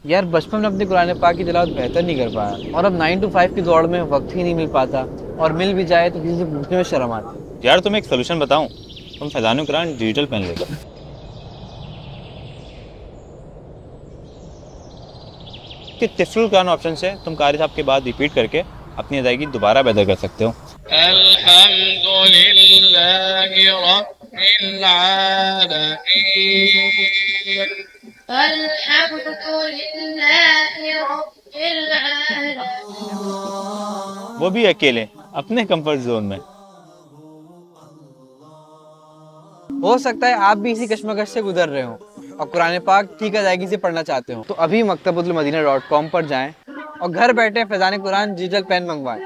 यार बचपन में अपनी कुरान पाक की तिलावत बेहतर नहीं कर पाया, और अब 9 to 5 की दौड़ में वक्त ही नहीं मिल पाता, और मिल भी जाए तो किसी से पूछने में शर्म आती है। यार तुम्हें एक सोल्यूशन बताऊं, तुम फैजान कुरान डिजिटल पेन ले लो। कि तिफ्लुल कुरान ऑप्शन से तुम कारी साहब के बाद रिपीट करके अपनी अदायगी दोबारा बेहतर कर सकते हो। अल्हम्दुलिल्लाहि रब्बिल आलमीन। अल्हम्दुलिल्लाहि रब्बिल आलमीन। वो भी अकेले अपने कंफर्ट जोन में। हो सकता है आप भी इसी कश्मकश से गुजर रहे हो और कुरान पाक ठीक अदायगी से पढ़ना चाहते हो, तो अभी मकतबुल मदीना.com पर जाएं और घर बैठे फैजान कुरान डिजिटल पेन मंगवाएं।